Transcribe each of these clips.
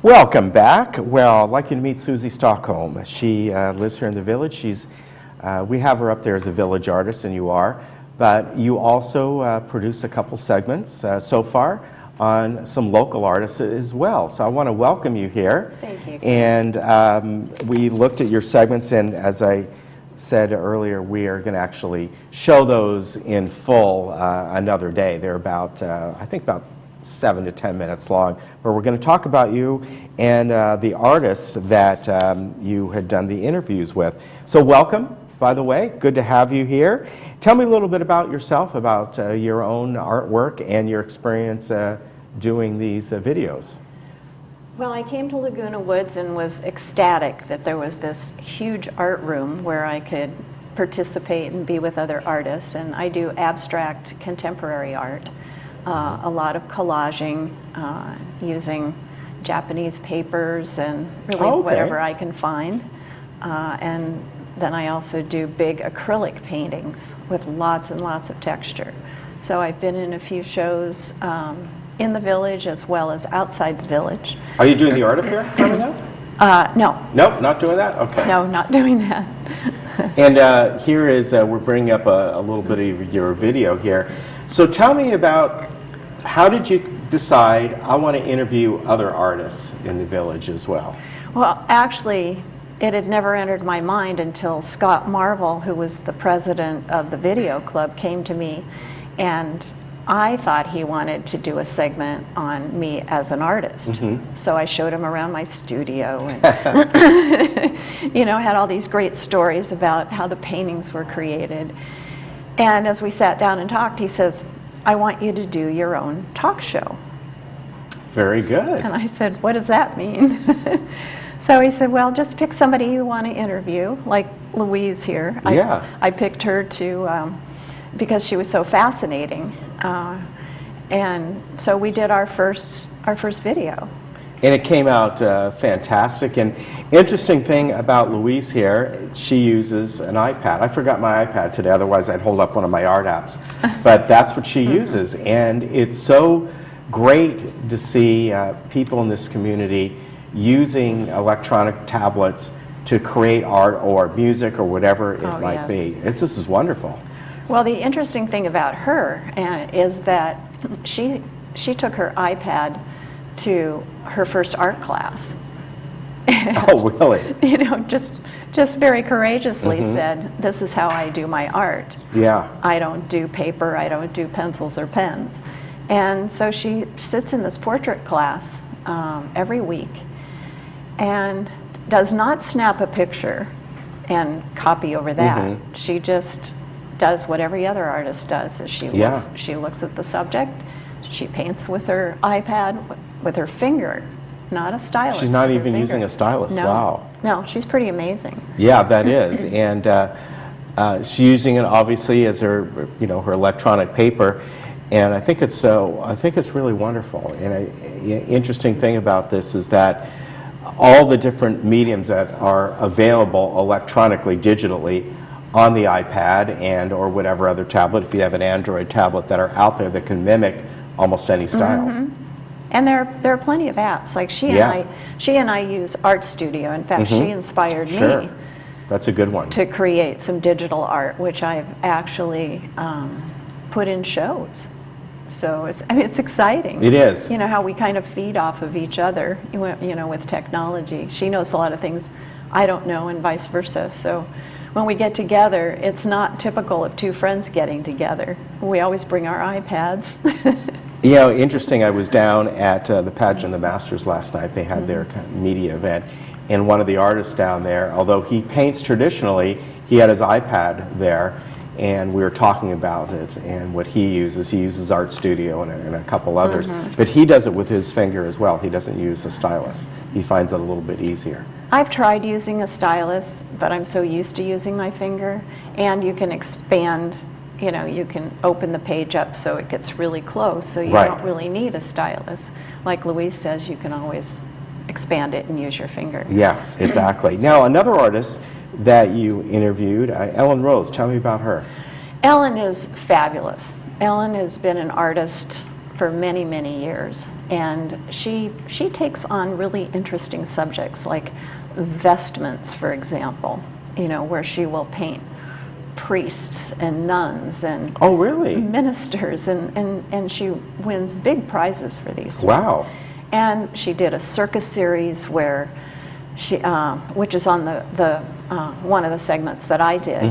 Welcome back. Well, I'd like you to meet Susie Stockholm. She lives here in the village. We have her up there as a village artist, and you are, but you also produce a couple segments so far on some local artists as well. So I want to welcome you here. Thank you. And we looked at your segments, and as I said earlier, we are going to actually show those in full another day. They're about, I think about 7 to 10 minutes long, but we're going to talk about you and the artists that you had done the interviews with. So welcome, by the way. Good to have you here. Tell me a little bit about yourself, about your own artwork and your experience doing these videos. Well, I came to Laguna Woods and was ecstatic that there was this huge art room where I could participate and be with other artists. And I do abstract contemporary art, a lot of collaging using Japanese papers and really whatever I can find. And then I also do big acrylic paintings with lots and lots of texture. So I've been in a few shows in the village as well as outside the village. Are you doing the art affair coming up? No. Nope, not doing that? Okay. No, not doing that. And here is, we're bringing up a little bit of your video here. So tell me about, how did you decide, I want to interview other artists in the village as well? Well, actually, it had never entered my mind until Scott Marvel, who was the president of the video club, came to me, and I thought he wanted to do a segment on me as an artist. Mm-hmm. So I showed him around my studio and had all these great stories about how the paintings were created. And as we sat down and talked, he says, I want you to do your own talk show. Very good. And I said, what does that mean? So he said, well, just pick somebody you want to interview, like Louise here. I picked her because she was so fascinating. And so we did our first video. And it came out fantastic. And interesting thing about Louise here, she uses an iPad. I forgot my iPad today, otherwise I'd hold up one of my art apps. But that's what she uses. And it's so great to see people in this community using electronic tablets to create art or music or whatever it might be. This is wonderful. Well, the interesting thing about her is that she took her iPad to her first art class. Oh, really? Just very courageously said, this is how I do my art. Yeah. I don't do paper, I don't do pencils or pens. And so she sits in this portrait class every week and does not snap a picture and copy over that. She just does what every other artist does. Is she looks at the subject, she paints with her iPad, with her finger, not a stylus. She's not even using a stylus. No. Wow. No, she's pretty amazing. Yeah, that is. And she's using it obviously as her, her electronic paper. And I think it's really wonderful. And an interesting thing about this is that all the different mediums that are available electronically, digitally, on the iPad and or whatever other tablet, if you have an Android tablet, that are out there that can mimic almost any style. And there are plenty of apps. Like she and I use Art Studio. In fact, she inspired me. That's a good one. To create some digital art, which I've actually put in shows. So it's exciting. It is. How we kind of feed off of each other, with technology. She knows a lot of things I don't know and vice versa. So when we get together, it's not typical of two friends getting together. We always bring our iPads. Interesting. I was down at the Pageant of the Masters last night. They had their kind of media event. And one of the artists down there, although he paints traditionally, he had his iPad there. And we were talking about it and what he uses Art Studio and a couple others. But he does it with his finger as well. He doesn't use a stylus. He finds it a little bit easier. I've tried using a stylus, but I'm so used to using my finger. And you can expand, you can open the page up so it gets really close, so you don't really need a stylus. Like Louise says, you can always expand it and use your finger. Yeah, exactly. Now, another artist that you interviewed, Ellen Rose. Tell me about her. Ellen is fabulous. Ellen has been an artist for many, many years. And she takes on really interesting subjects like vestments, for example, where she will paint priests and nuns and Oh, really? ministers, and she wins big prizes for these things. Wow. And she did a circus series where she, which is on the one of the segments that I did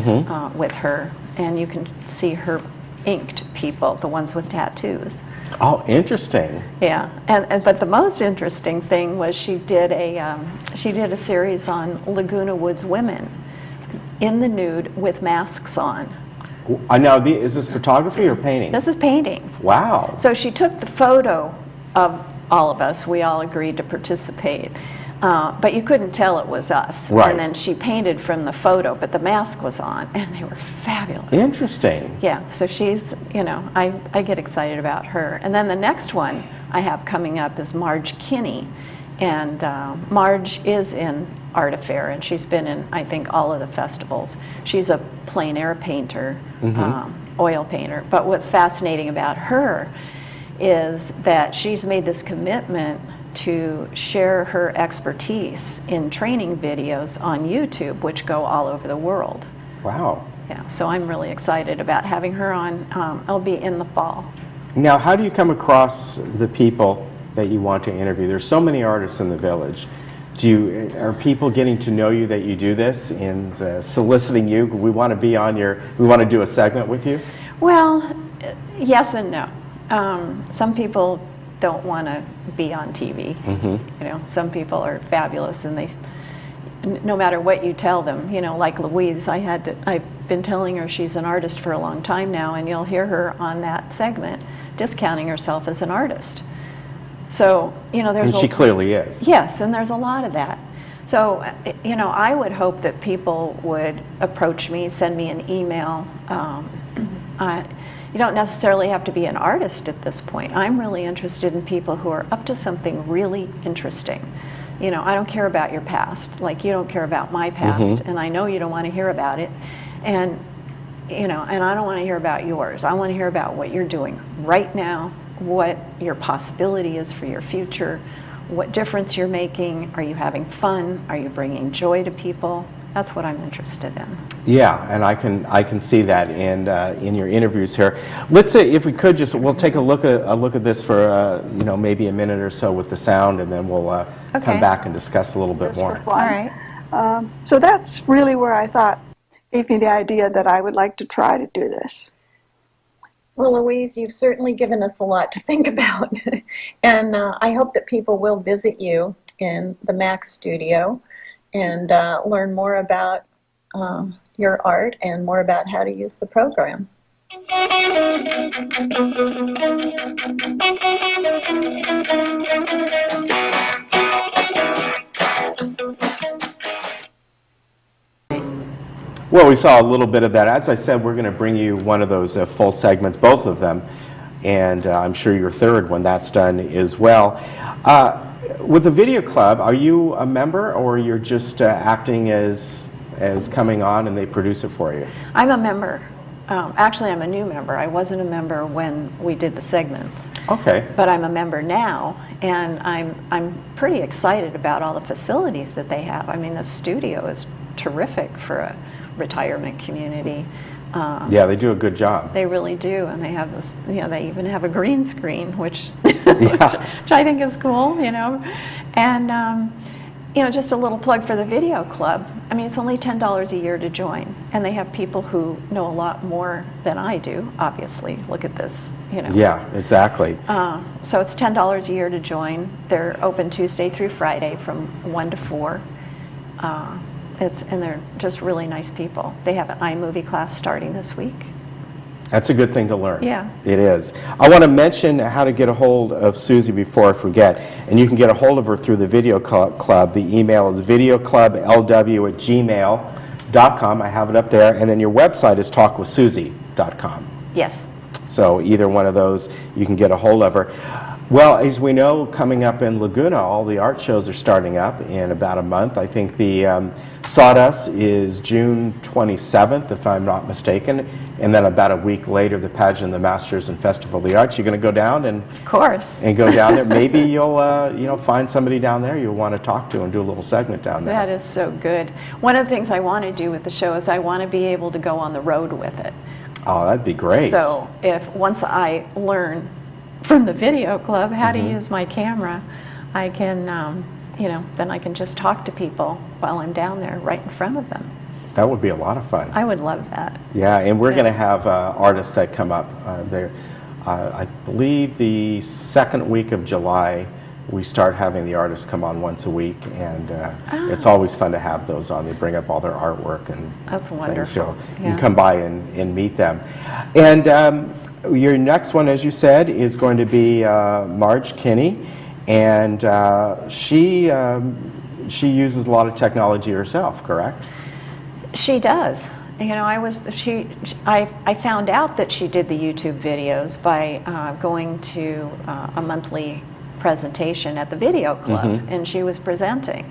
with her, and you can see her inked people, the ones with tattoos. Oh, interesting. Yeah, but the most interesting thing was she did a series on Laguna Woods women in the nude with masks on. Now, is this photography or painting? This is painting. Wow. So she took the photo of all of us. We all agreed to participate. But you couldn't tell it was us. Right. And then she painted from the photo, but the mask was on, and they were fabulous. Interesting. Yeah, so she's, I get excited about her. And then the next one I have coming up is Marge Kinney. And Marge is in Art Affair, and she's been in, I think, all of the festivals. She's a plein air painter, oil painter. But what's fascinating about her is that she's made this commitment to share her expertise in training videos on YouTube, which go all over the world. Wow. Yeah, so I'm really excited about having her on. I'll be in the fall. Now, how do you come across the people that you want to interview? There's so many artists in the village. Are people getting to know you that you do this and soliciting you? We want to do a segment with you? Well, yes and no. Some people don't want to be on TV. Some people are fabulous, and no matter what you tell them, like Louise, I've been telling her she's an artist for a long time now, and you'll hear her on that segment discounting herself as an artist. So, And she clearly is. Yes, and there's a lot of that. So, I would hope that people would approach me, send me an email. You don't necessarily have to be an artist at this point. I'm really interested in people who are up to something really interesting. I don't care about your past, like you don't care about my past, and I know you don't want to hear about it. And and I don't want to hear about yours. I want to hear about what you're doing right now, what your possibility is for your future, what difference you're making. Are you having fun? Are you bringing joy to people? That's what I'm interested in. Yeah, and I can see that in your interviews here. Let's say, if we could, we'll take a look at this for maybe a minute or so with the sound, and then we'll come back and discuss a little bit more. All right. So that's really where I thought gave me the idea that I would like to try to do this. Well, Louise, you've certainly given us a lot to think about. And I hope that people will visit you in the Mac studio and learn more about your art and more about how to use the program. Well, we saw a little bit of that. As I said, we're going to bring you one of those full segments, both of them, and I'm sure your third when that's done as well. With the video club, are you a member, or you're just acting as coming on and they produce it for you? I'm a member. Actually, I'm a new member. I wasn't a member when we did the segments. Okay. But I'm a member now, and I'm pretty excited about all the facilities that they have. I mean, the studio is terrific for a retirement community. Yeah, they do a good job. They really do, and they have this. They even have a green screen, which which I think is cool. And just a little plug for the video club. I mean, it's only $10 a year to join, and they have people who know a lot more than I do. Obviously, look at this. Yeah, exactly. So it's $10 a year to join. They're open Tuesday through Friday from 1 to 4. And they're just really nice people. They have an iMovie class starting this week. That's a good thing to learn. Yeah. It is. I want to mention how to get a hold of Susie before I forget. And you can get a hold of her through the Video Club. The email is videoclublw@gmail.com. I have it up there. And then your website is talkwithsusie.com. Yes. So either one of those, you can get a hold of her. Well, as we know, coming up in Laguna, all the art shows are starting up in about a month. I think the Sawdust is June 27th, if I'm not mistaken, and then about a week later, the Pageant of the Masters and Festival of the Arts. You're going to go down Of course. and go down there. Maybe you'll find somebody down there you'll want to talk to and do a little segment down there. That is so good. One of the things I want to do with the show is I want to be able to go on the road with it. Oh, that'd be great. So once I learn from the video club how to use my camera, I can, then I can just talk to people while I'm down there right in front of them. That would be a lot of fun. I would love that. Yeah, and we're going to have artists that come up there. I believe the second week of July, we start having the artists come on once a week, and it's always fun to have those on. They bring up all their artwork and That's things, wonderful. so you Yeah. can come by and meet them. And your next one, as you said, is going to be Marge Kinney, and she uses a lot of technology herself, correct? She does. I found out that she did the YouTube videos by going to a monthly presentation at the video club, and she was presenting.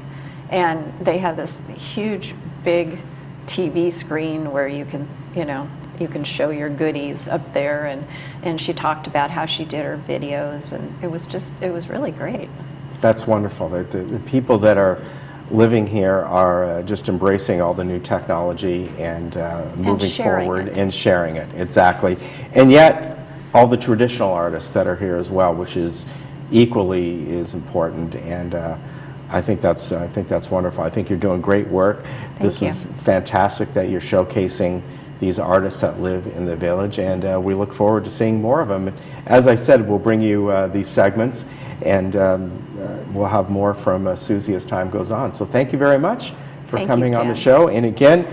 And they have this huge, big TV screen where you can show your goodies up there, and she talked about how she did her videos, and it was really great. That's wonderful. The people that are living here are just embracing all the new technology and moving sharing forward it. and sharing it, exactly. And yet, all the traditional artists that are here as well, which is equally as important, and I think that's wonderful. I think you're doing great work. This you. is fantastic that you're showcasing these artists that live in the village, and we look forward to seeing more of them. As I said, we'll bring you these segments, and we'll have more from Susie as time goes on. So thank you very much for Thank you, coming on the Ken. show. And again,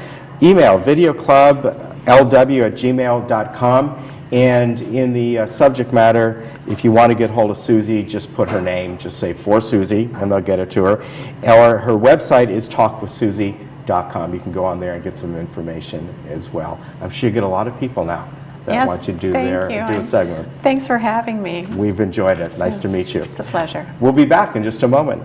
email videoclublw@gmail.com. And in the subject matter, if you want to get hold of Susie, just put her name, just say "for Susie," and they'll get it to her. Or her website is talkwithsusie.com. You can go on there and get some information as well. I'm sure you get a lot of people now that Yes, want you to do thank their you. do a segment. Thanks for having me. We've enjoyed it. Nice to meet you. It's a pleasure. We'll be back in just a moment.